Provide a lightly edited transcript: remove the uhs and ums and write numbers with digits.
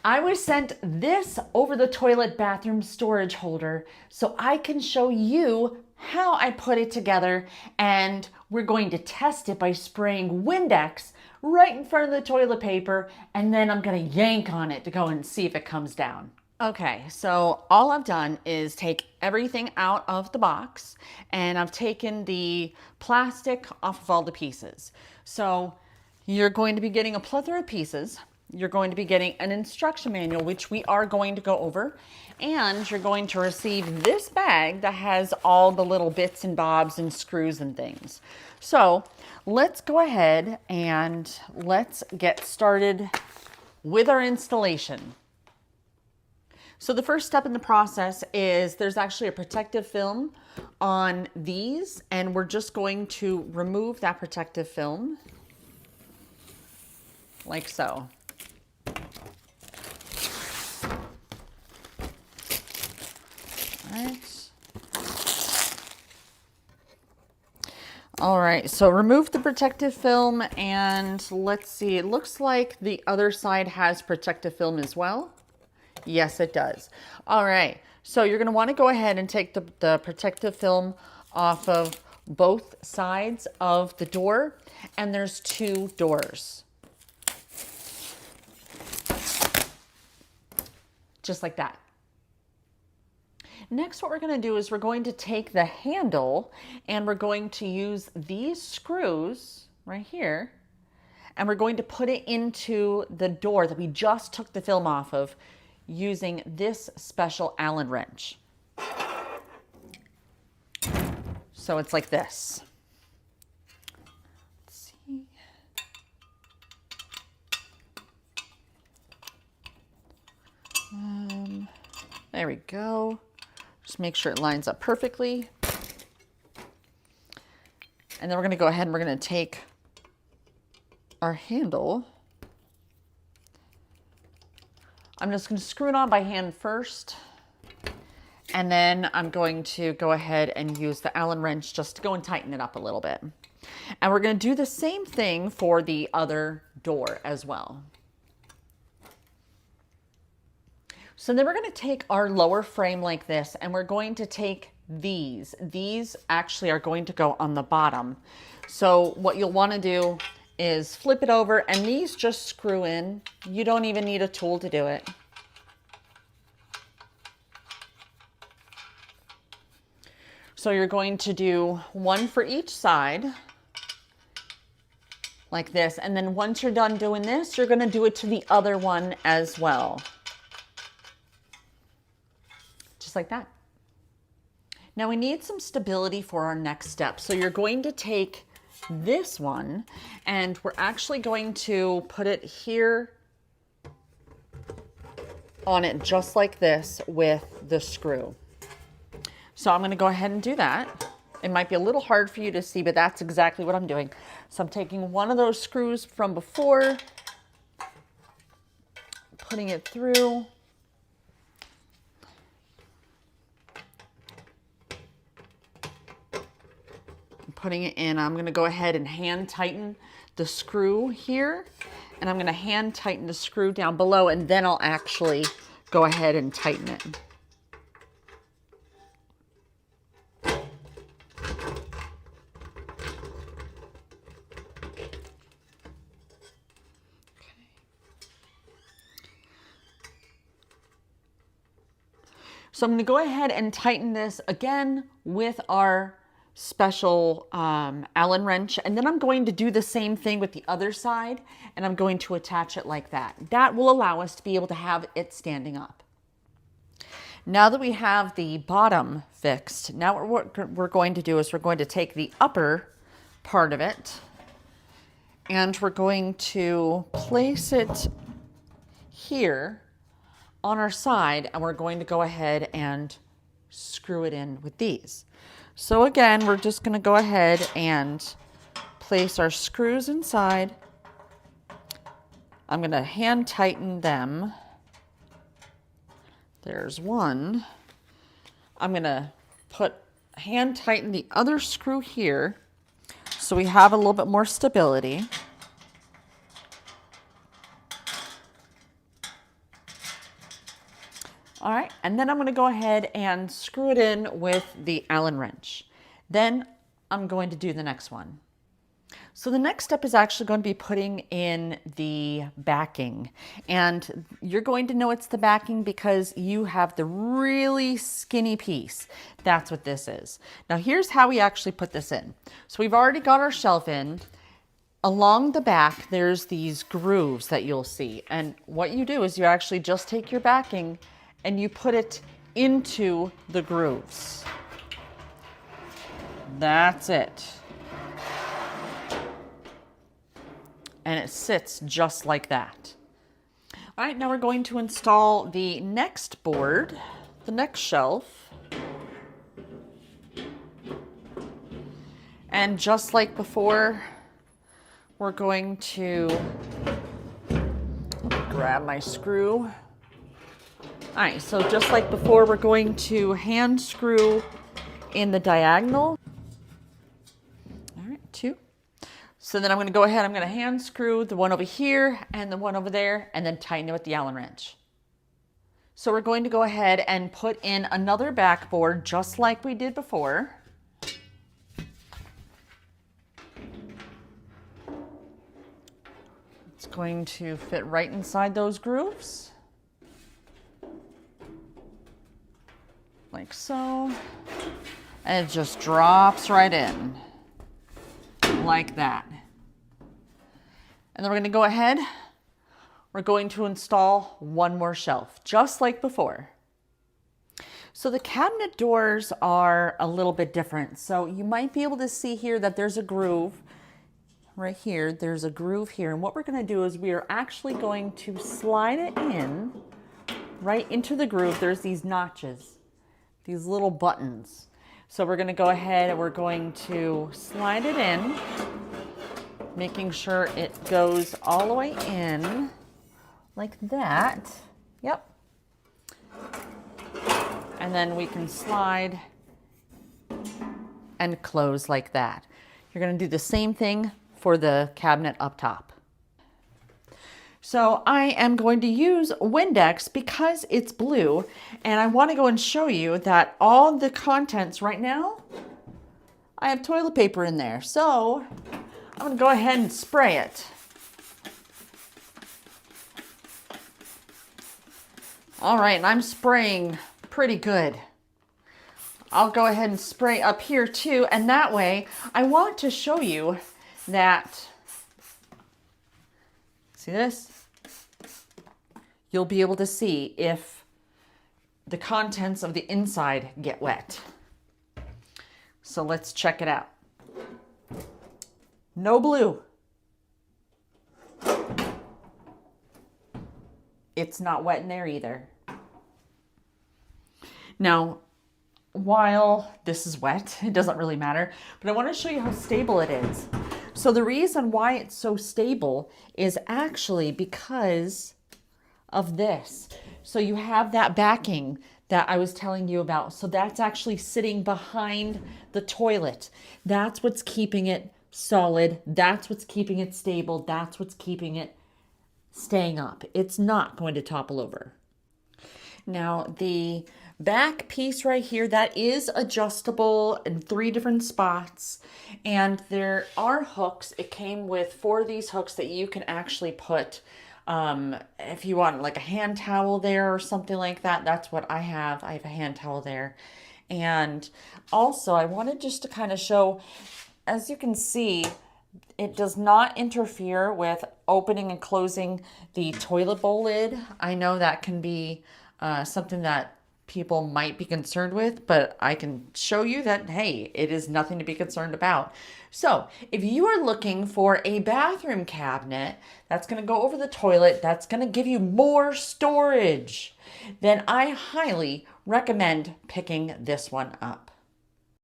I was sent this over-the-toilet bathroom storage holder so I can show you how I put it together, and we're going to test it by spraying Windex right in front of the toilet paper, and then I'm going to yank on it to go and see if it comes down. Okay, so all I've done is take everything out of the box, and I've taken the plastic off of all the pieces. So you're going to be getting a plethora of pieces. You're going to be getting an instruction manual, which we are going to go over, and you're going to receive this bag that has all the little bits and bobs and screws and things. So let's go ahead and let's get started with our installation. So the first step in the process is there's actually a protective film on these, and we're just going to remove that protective film like so. All right, so remove the protective film, and let's see, it looks like the other side has protective film as well. Yes, it does. All right, so you're gonna wanna go ahead and take the protective film off of both sides of the door, and there's two doors. Just like that. Next, what we're going to do is we're going to take the handle and we're going to use these screws right here, and we're going to put it into the door that we just took the film off of using this special Allen wrench. So it's like this. Let's see. There we go. Just make sure it lines up perfectly. And then we're going to go ahead and we're going to take our handle. I'm just going to screw it on by hand first. And then I'm going to go ahead and use the Allen wrench just to go and tighten it up a little bit. And we're going to do the same thing for the other door as well. So then we're going to take our lower frame like this, and we're going to take these. These actually are going to go on the bottom. So what you'll want to do is flip it over, and these just screw in. You don't even need a tool to do it. So you're going to do one for each side like this. And then once you're done doing this, you're going to do it to the other one as well. Just like that. Now we need some stability for our next step. So you're going to take this one, and we're actually going to put it here on it just like this with the screw. So I'm going to go ahead and do that. It might be a little hard for you to see, but that's exactly what I'm doing. So I'm taking one of those screws from before, putting it through. Putting it in. I'm going to go ahead and hand tighten the screw here, and I'm going to hand tighten the screw down below, and then I'll actually go ahead and tighten it. So I'm going to go ahead and tighten this again with our special Allen wrench, and then I'm going to do the same thing with the other side, and I'm going to attach it like that. That will allow us to be able to have it standing up. Now that we have the bottom fixed, now what we're going to do is we're going to take the upper part of it, and we're going to place it here on our side, and we're going to go ahead and screw it in with these. So again, we're just going to go ahead and place our screws inside. I'm going to hand tighten them. There's one. I'm going to hand tighten the other screw here so we have a little bit more stability. All right, and then I'm going to go ahead and screw it in with the Allen wrench. Then I'm going to do the next one. So the next step is actually going to be putting in the backing. And you're going to know it's the backing because you have the really skinny piece. That's what this is. Now here's how we actually put this in. So we've already got our shelf in. Along the back, there's these grooves that you'll see. And what you do is you actually just take your backing and you put it into the grooves. That's it. And it sits just like that. All right, now we're going to install the next board, the next shelf. And just like before, we're going to grab my screw. All right, so just like before, we're going to hand screw in the diagonal. All right, 2. So then I'm going to go ahead, I'm going to hand screw the one over here and the one over there and then tighten it with the Allen wrench. So we're going to go ahead and put in another backboard just like we did before. It's going to fit right inside those grooves. Like so. And it just drops right in. Like that. And then we're going to go ahead, we're going to install one more shelf, just like before. So the cabinet doors are a little bit different. So you might be able to see here that there's a groove right here. There's a groove here. And what we're going to do is we are actually going to slide it in right into the groove. There's these notches, these little buttons. So we're going to go ahead and we're going to slide it in, making sure it goes all the way in like that. Yep. And then we can slide and close like that. You're going to do the same thing for the cabinet up top. So I am going to use Windex because it's blue, and I want to go and show you that all the contents right now, I have toilet paper in there. So I'm going to go ahead and spray it. All right, and I'm spraying pretty good. I'll go ahead and spray up here too, and that way I want to show you that, see this? You'll be able to see if the contents of the inside get wet. So let's check it out. No blue. It's not wet in there either. Now, while this is wet, it doesn't really matter, but I want to show you how stable it is. So the reason why it's so stable is actually because of this. So you have that backing that I was telling you about. So that's actually sitting behind the toilet. That's what's keeping it solid. That's what's keeping it stable. That's what's keeping it staying up. It's not going to topple over. Now the back piece right here, that is adjustable in 3 different spots. And there are hooks. It came with 4 of these hooks that you can actually put if you want like a hand towel there or something like that. That's what I have. I have a hand towel there. And also I wanted just to kind of show, as you can see, it does not interfere with opening and closing the toilet bowl lid. I know that can be something that people might be concerned with, but I can show you that, hey, it is nothing to be concerned about. So if you are looking for a bathroom cabinet that's going to go over the toilet, that's going to give you more storage, then I highly recommend picking this one up.